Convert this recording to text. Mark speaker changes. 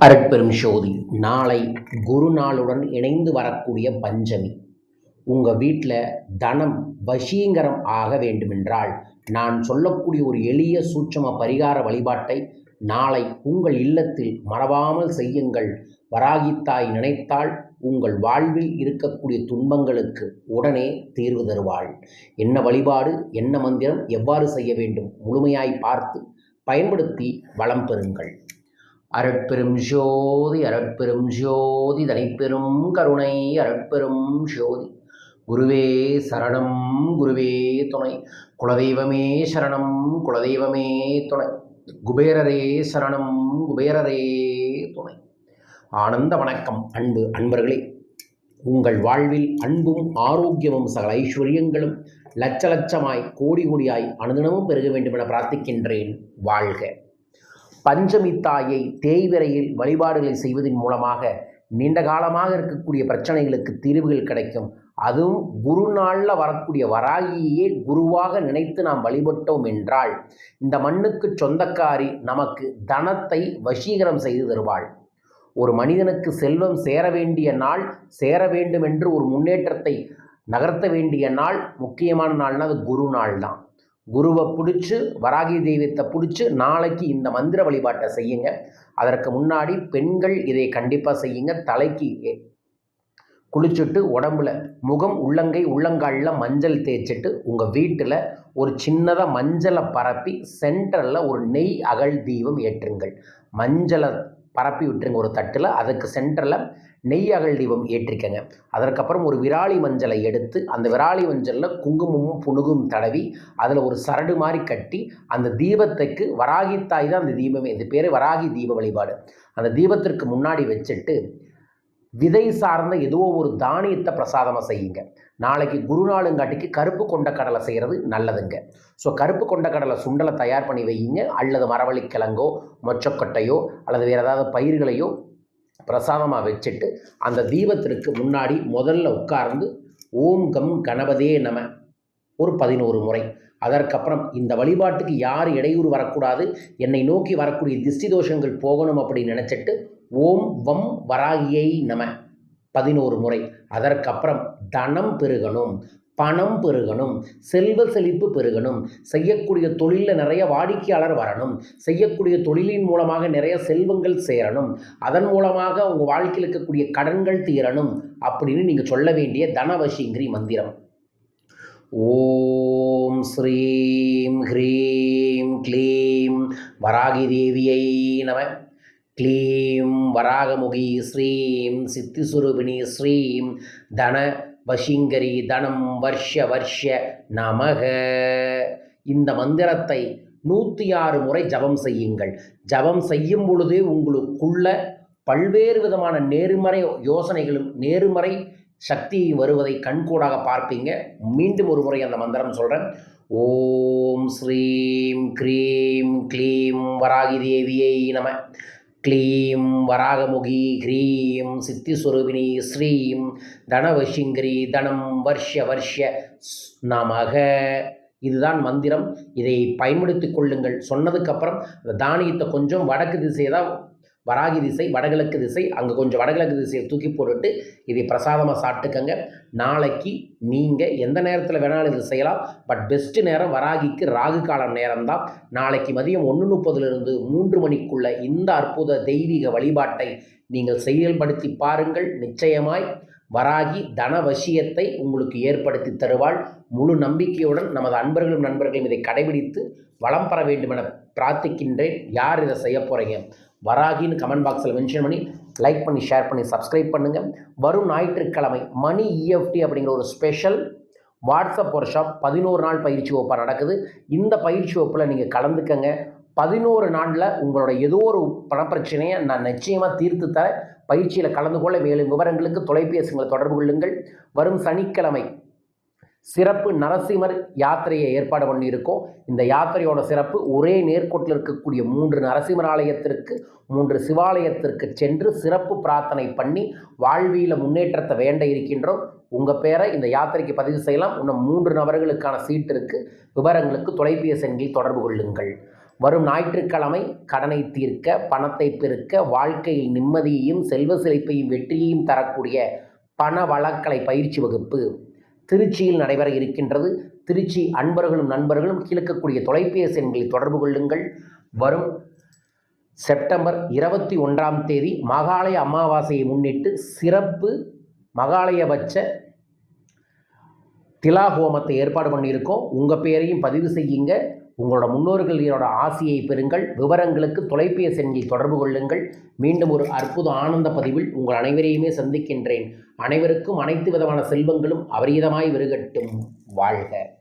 Speaker 1: அருட்பெரும் ஜோதி. நாளை குரு நாளுடன் இணைந்து வரக்கூடிய பஞ்சமி. உங்கள் வீட்டில் தனம் வசீகரம் ஆக வேண்டுமென்றால் நான் சொல்லக்கூடிய ஒரு எளிய சூட்சம பரிகார வழிபாட்டை நாளை உங்கள் இல்லத்தில் மறவாமல் செய்யுங்கள். வராகித்தாய் நினைத்தால் உங்கள் வாழ்வில் இருக்கக்கூடிய துன்பங்களுக்கு உடனே தீர்வு தருவாள். என்ன வழிபாடு, என்ன மந்திரம், எவ்வாறு செய்ய வேண்டும் முழுமையாய் பார்த்து பயன்படுத்தி வளம் பெறுங்கள். அருட்பெரும் ஜோதி அருட்பெரும் ஜோதி தனிப்பெரும் கருணை அருட்பெரும் ஜோதி. குருவே சரணம் குருவே துணை. குலதெய்வமே சரணம் குலதெய்வமே துணை. குபேரரே சரணம் குபேரரே துணை. ஆனந்த வணக்கம் அன்பு அன்பர்களே. உங்கள் வாழ்வில் அன்பும் ஆரோக்கியமும் சகல ஐஸ்வர்யங்களும் லட்ச லட்சமாய் கோடி கோடியாய் அனுதினமும் பெருக வேண்டும் என பிரார்த்திக்கின்றேன். வாழ்க. பஞ்சமி தாயை தேய்விரையில் வழிபாடுகளை செய்வதன் மூலமாக நீண்ட காலமாக இருக்கக்கூடிய பிரச்சனைகளுக்கு தீர்வுகள் கிடைக்கும். அதுவும் குரு நாளில் வரக்கூடிய வராகியே குருவாக நினைத்து நாம் வழிபட்டோம் என்றால் இந்த மண்ணுக்கு சொந்தக்காரி நமக்கு தனத்தை வசீகரம் செய்து தருவாள். ஒரு மனிதனுக்கு செல்வம் சேர வேண்டிய நாள், சேர வேண்டும் என்று ஒரு முன்னேற்றத்தை நகர்த்த வேண்டிய நாள், முக்கியமான நாள்னா அது குரு நாள் தான். குருவை பிடிச்சி, வராகி தெய்வத்தை பிடிச்சி நாளைக்கு இந்த மந்திர வழிபாட்டை செய்யுங்க. அதற்கு முன்னாடி பெண்கள் இதை கண்டிப்பாக செய்யுங்க. தலைக்கு குளிச்சுட்டு உடம்புல முகம், உள்ளங்கை, உள்ளங்காலில் மஞ்சள் தேய்ச்சிட்டு உங்கள் வீட்டில் ஒரு சின்னதாக மஞ்சளை பரப்பி சென்டரில் ஒரு நெய் அகல் தீபம் ஏற்றுங்கள். மஞ்சளை பரப்பி விட்டுருங்க ஒரு தட்டில். அதுக்கு சென்டரில் நெய் அகல் தீபம் ஏற்றிக்கங்க. அதற்கப்புறம் ஒரு விராலி மஞ்சளை எடுத்து அந்த விராலி மஞ்சளில் குங்குமமும் புனுகும் தடவி அதில் ஒரு சரடு மாதிரி கட்டி அந்த தீபத்துக்கு வராகித்தாய் தான் அந்த தீபமே. இது பேர் வராகி தீப வழிபாடு. அந்த தீபத்திற்கு முன்னாடி வச்சுட்டு விதை சார்ந்த ஏதோ ஒரு தானியத்தை பிரசாதமாக செய்யுங்க. நாளைக்கு குருநாளுங்காட்டிக்கு கருப்பு கொண்ட கடலை செய்கிறது நல்லதுங்க. ஸோ கருப்பு கொண்ட கடலை சுண்டலை தயார் பண்ணி வையுங்க. அல்லது மரவள்ளிக்கிழங்கோ மொச்சக்கொட்டையோ அல்லது வேறு ஏதாவது பயிர்களையோ பிரசாதமாக வச்சுட்டு அந்த தீபத்திற்கு முன்னாடி முதல்ல உட்கார்ந்து ஓம் கம் கணபதே நம ஒரு 11 முறை. அதற்கப்புறம் இந்த வழிபாட்டுக்கு யார் இடையூறு வரக்கூடாது, என்னை நோக்கி வரக்கூடிய திஷ்டி தோஷங்கள் போகணும் அப்படின்னு நினச்சிட்டு ஓம் வம் வராகியை நம 11 முறை. அதற்கப்புறம் தனம் பெருகணும், பணம் பெருகணும், செல்வ செழிப்பு பெருகணும், செய்யக்கூடிய தொழிலில் நிறைய வாடிக்கையாளர் வரணும், செய்யக்கூடிய தொழிலின் மூலமாக நிறைய செல்வங்கள் சேரணும், அதன் மூலமாக உங்கள் வாழ்க்கையில் இருக்கக்கூடிய கடன்கள் தீரணும் அப்படின்னு நீங்கள் சொல்ல வேண்டிய தனவசிங்கிரி மந்திரம். ஓம் ஸ்ரீம் ஹ்ரீம் க்ளீம் வராகி தேவியை நம. க்ளீம் வராகமுகி ஸ்ரீம் சித்திசுரூபிணி ஸ்ரீம் தன வசீங்கரி தனம் வர்ஷ வர்ஷ நமக. இந்த மந்திரத்தை 106 முறை ஜபம் செய்யுங்கள். ஜபம் செய்யும் பொழுதே உங்களுக்குள்ள பல்வேறு விதமான நேர்மறை யோசனைகளும் நேர்மறை சக்தி வருவதை கண்கூடாக பார்ப்பீங்க. மீண்டும் ஒரு முறை அந்த மந்திரம் சொல்கிறேன். ஓம் ஸ்ரீம் க்ரீம் க்ளீம் வராகி தேவியை நம. க்ளீம் வராகமுகி ஹ்ரீம் சித்திஸ்வரூபிணி ஸ்ரீம் தனவசிங்கரி தனம் வர்ஷ வர்ஷ நமக. இதுதான் மந்திரம். இதை பயன்படுத்தி கொள்ளுங்கள். சொன்னதுக்கப்புறம் அந்த தானியத்தை கொஞ்சம் வடக்கு திசை தான் வராகி திசை, வடகிழக்கு திசை, அங்கே கொஞ்சம் வடகிழக்கு திசையை தூக்கி போட்டுட்டு இதை பிரசாதமாக சாப்பிட்டுக்கங்க. நாளைக்கு நீங்கள் எந்த நேரத்தில் வேணாலும் இது செய்யலாம். பட் பெஸ்ட்டு நேரம் வராகிக்கு ராகு காலம் நேரம்தான். நாளைக்கு மதியம் 1:30 3 மணிக்குள்ள இந்த அற்புத தெய்வீக வழிபாட்டை நீங்கள் செயல்படுத்தி பாருங்கள். நிச்சயமாய் வராகி தனவசியத்தை உங்களுக்கு ஏற்படுத்தி தருவாள். முழு நம்பிக்கையுடன் நமது அன்பர்களும் நண்பர்களும் இதை கடைபிடித்து வளம் பெற வேண்டும் என பிரார்த்திக்கின்றேன். யார் இதை செய்ய போகிறீங்க வராகின்னு கமெண்ட் பாக்ஸில் மென்ஷன் பண்ணி லைக் பண்ணி ஷேர் பண்ணி சப்ஸ்கிரைப் பண்ணுங்கள். வரும் ஞாயிற்றுக்கிழமை மணி EFT அப்படிங்கிற ஒரு ஸ்பெஷல் வாட்ஸ்அப் ஒர்க் ஷாப் 11 நாள் பயிற்சி வகுப்பாக நடக்குது. இந்த பயிற்சி வகுப்பில் நீங்கள் கலந்துக்கங்க. 11 நாளில் உங்களோட ஏதோ ஒரு பணப்பிரச்சனையை நான் நிச்சயமாக தீர்த்து தர பயிற்சியில் கலந்து கொள்ள மேலும் விவரங்களுக்கு தொலைபேசிகளை தொடர்பு கொள்ளுங்கள். வரும் சனிக்கிழமை சிறப்பு நரசிம்மர் யாத்திரையை ஏற்பாடு பண்ணியிருக்கோம். இந்த யாத்திரையோட சிறப்பு ஒரே நேர்கோட்டில் இருக்கக்கூடிய 3 நரசிம்மர் ஆலயத்திற்கு 3 சிவாலயத்திற்கு சென்று சிறப்பு பிரார்த்தனை பண்ணி வாழ்வியில் முன்னேற்றத்தை வேண்ட இருக்கின்றோம். உங்கள் பேரை இந்த யாத்திரைக்கு பதிவு செய்யலாம். இன்னும் 3 நபர்களுக்கான சீட்டு இருக்குது. விவரங்களுக்கு தொலைபேசி எண்ணில் தொடர்பு கொள்ளுங்கள். வரும் ஞாயிற்றுக்கிழமை கடனை தீர்க்க, பணத்தை பெருக்க, வாழ்க்கையில் நிம்மதியையும் செல்வ செழிப்பையும் வெற்றியையும் தரக்கூடிய பண வழக்கலை பயிற்சி வகுப்பு திருச்சியில் நடைபெற இருக்கின்றது. திருச்சி அன்பர்களும் நண்பர்களும் கீழக்கக்கூடிய தொலைபேசி எண்களில் தொடர்பு கொள்ளுங்கள். வரும் செப்டம்பர் 21ஆம் தேதி மகாலய அமாவாசையை முன்னிட்டு சிறப்பு மகாலயபட்ச திலா ஹோமத்தை ஏற்பாடு பண்ணியிருக்கோம். உங்கள் பேரையும் பதிவு செய்யுங்க. உங்களோட முன்னோர்களோட ஆசியை பெறுங்கள். விவரங்களுக்கு தொலைபேசி எண்ணில் தொடர்பு கொள்ளுங்கள். மீண்டும் ஒரு அற்புத ஆனந்த பதிவில் உங்கள் அனைவரையுமே சந்திக்கின்றேன். அனைவருக்கும் அனைத்து விதமான செல்வங்களும் அபரீதமாய் விருகட்டும். வாழ்க.